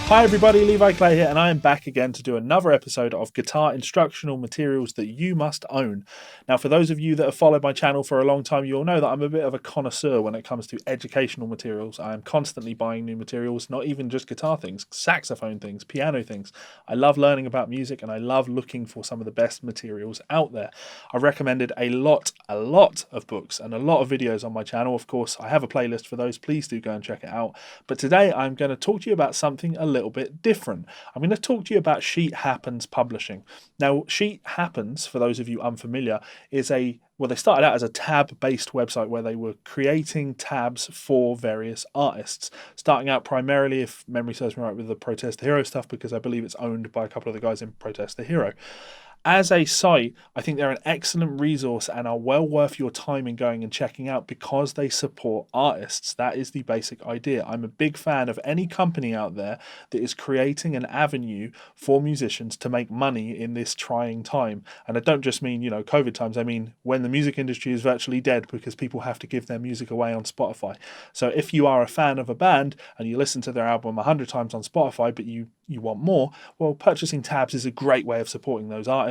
Hi everybody, Levi Clay here, and I am back again to do another episode of guitar instructional materials that you must own. Now, for those of you that have followed my channel for a long time, you'll know that I'm a bit of a connoisseur when it comes to educational materials. I am constantly buying new materials, not even just guitar things, saxophone things, piano things. I love learning about music and I love looking for some of the best materials out there. I've recommended a lot of books and a lot of videos on my channel. Of course, I have a playlist for those. Please do go and check it out. But today I'm going to talk to you about something a little bit different. I'm going to talk to you about Sheet Happens Publishing. Now, Sheet Happens, for those of you unfamiliar, is they started out as a tab-based website where they were creating tabs for various artists, starting out primarily, if memory serves me right, with the Protest the Hero stuff, because I believe it's owned by a couple of the guys in Protest the Hero. As a site, I think they're an excellent resource and are well worth your time in going and checking out because they support artists. That is the basic idea. I'm a big fan of any company out there that is creating an avenue for musicians to make money in this trying time. And I don't just mean, COVID times. I mean when the music industry is virtually dead because people have to give their music away on Spotify. So if you are a fan of a band and you listen to their album 100 times on Spotify, but you want more, well, purchasing tabs is a great way of supporting those artists.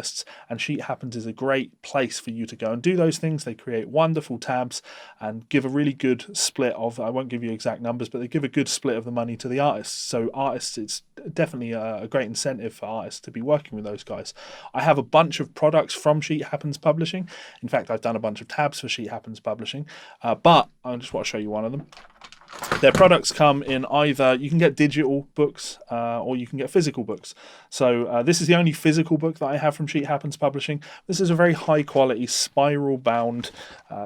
And Sheet Happens is a great place for you to go and do those things. They create wonderful tabs and give a really good split of, I won't give you exact numbers, but they give a good split of the money to the artists. So artists, it's definitely a great incentive for artists to be working with those guys. I have a bunch of products from Sheet Happens Publishing. In fact, I've done a bunch of tabs for Sheet Happens Publishing, but I just want to show you one of them. Their products come in either, you can get digital books or you can get physical books. So this is the only physical book that I have from Sheet Happens Publishing. This is a very high quality spiral bound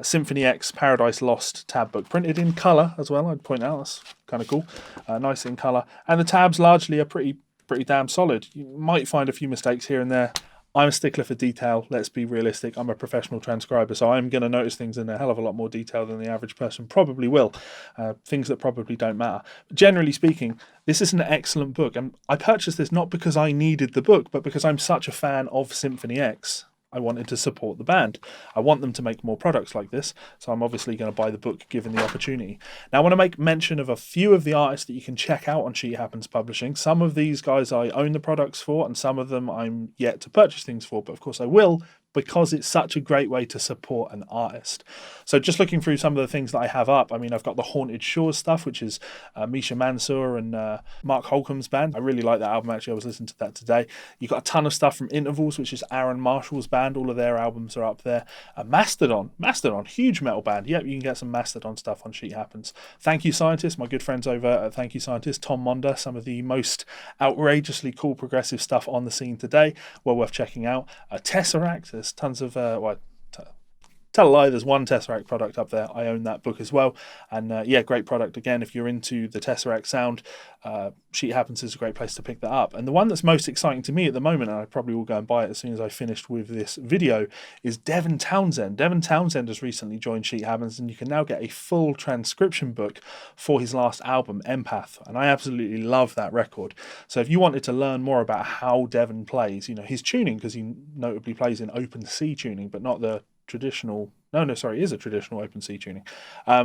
Symphony X Paradise Lost tab book, printed in colour as well, I'd point out. That's kind of cool. Nice in colour. And the tabs largely are pretty damn solid. You might find a few mistakes here and there. I'm a stickler for detail, let's be realistic. I'm a professional transcriber, so I'm going to notice things in a hell of a lot more detail than the average person probably will. Things that probably don't matter. But generally speaking, this is an excellent book. And I purchased this not because I needed the book, but because I'm such a fan of Symphony X. I wanted to support the band. I want them to make more products like this, so I'm obviously going to buy the book given the opportunity. Now, I want to make mention of a few of the artists that you can check out on Sheet Happens Publishing. Some of these guys I own the products for, and some of them I'm yet to purchase things for, but of course I will, because it's such a great way to support an artist. So just looking through some of the things that I have up, I mean, I've got the Haunted Shores stuff, which is Misha Mansour and Mark Holcomb's band. I really like that album, actually. I was listening to that today. You've got a ton of stuff from Intervals, which is Aaron Marshall's band. All of their albums are up there. Mastodon, huge metal band. Yep, you can get some Mastodon stuff on Sheet Happens. Thank You Scientist, my good friends over at Thank You Scientist, Tom Monder, some of the most outrageously cool progressive stuff on the scene today. Well worth checking out. Tesseract, there's tons of, tell a lie, there's one Tesseract product up there. I own that book as well. And yeah, great product. Again, if you're into the Tesseract sound, Sheet Happens is a great place to pick that up. And the one that's most exciting to me at the moment, and I probably will go and buy it as soon as I finished with this video, is Devon Townsend. Devon Townsend has recently joined Sheet Happens, and you can now get a full transcription book for his last album, Empath. And I absolutely love that record. So if you wanted to learn more about how Devon plays, his tuning, because he notably plays in open C tuning, but not the traditional, is a traditional open C tuning.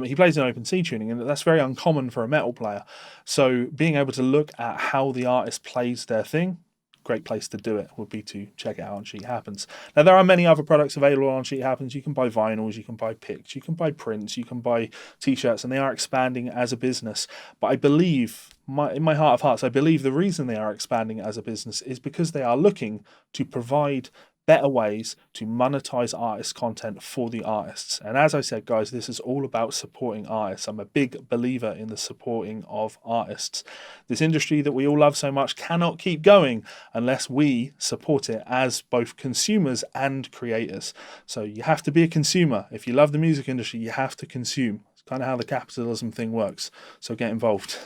He plays in open C tuning, and that's very uncommon for a metal player. So being able to look at how the artist plays their thing, great place to do it would be to check it out on Sheet Happens. Now, there are many other products available on Sheet Happens. You can buy vinyls, you can buy picks, you can buy prints, you can buy t-shirts, and they are expanding as a business. But I believe, in my heart of hearts, I believe the reason they are expanding as a business is because they are looking to provide better ways to monetize artist content for the artists. And as I said, guys, this is all about supporting artists. I'm a big believer in the supporting of artists. This industry that we all love so much cannot keep going unless we support it as both consumers and creators. So you have to be a consumer. If you love the music industry, you have to consume. Kind of how the capitalism thing works. So get involved.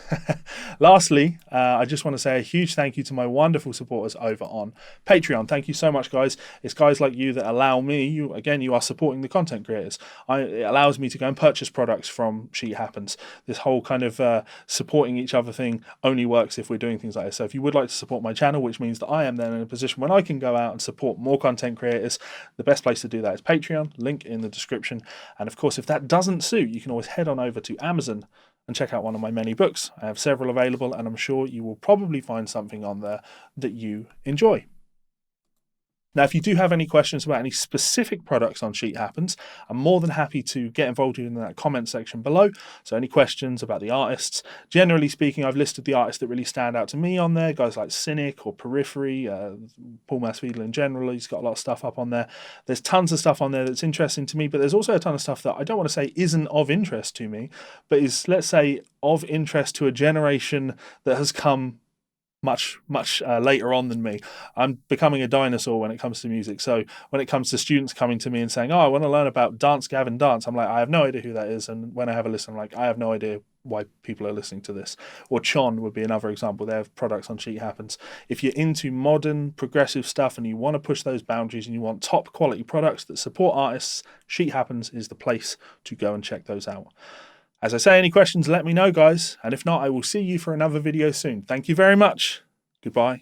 Lastly, I just want to say a huge thank you to my wonderful supporters over on Patreon. Thank you so much, guys. It's guys like you that allow me, you are supporting the content creators. It allows me to go and purchase products from Sheet Happens. This whole kind of supporting each other thing only works if we're doing things like this. So if you would like to support my channel, which means that I am then in a position when I can go out and support more content creators, the best place to do that is Patreon, link in the description. And of course, if that doesn't suit, you can always head on over to Amazon and check out one of my many books. I have several available, and I'm sure you will probably find something on there that you enjoy. Now, if you do have any questions about any specific products on Sheet Happens, I'm more than happy to get involved in that comment section below. So any questions about the artists, generally speaking, I've listed the artists that really stand out to me on there, guys like Cynic or Periphery, Paul Masvidal in general, he's got a lot of stuff up on there. There's tons of stuff on there that's interesting to me, but there's also a ton of stuff that I don't want to say isn't of interest to me, but is, let's say, of interest to a generation that has come much later on than me. I'm becoming a dinosaur when it comes to music. So when it comes to students coming to me and saying, oh, I want to learn about Dance Gavin Dance, I'm like, I have no idea who that is. And when I have a listen, I'm like, I have no idea why people are listening to this. Or Chon would be another example. They have products on Sheet Happens. If you're into modern progressive stuff and you want to push those boundaries and you want top quality products that support artists, Sheet Happens is the place to go and check those out. As I say, any questions, let me know, guys. And if not, I will see you for another video soon. Thank you very much. Goodbye.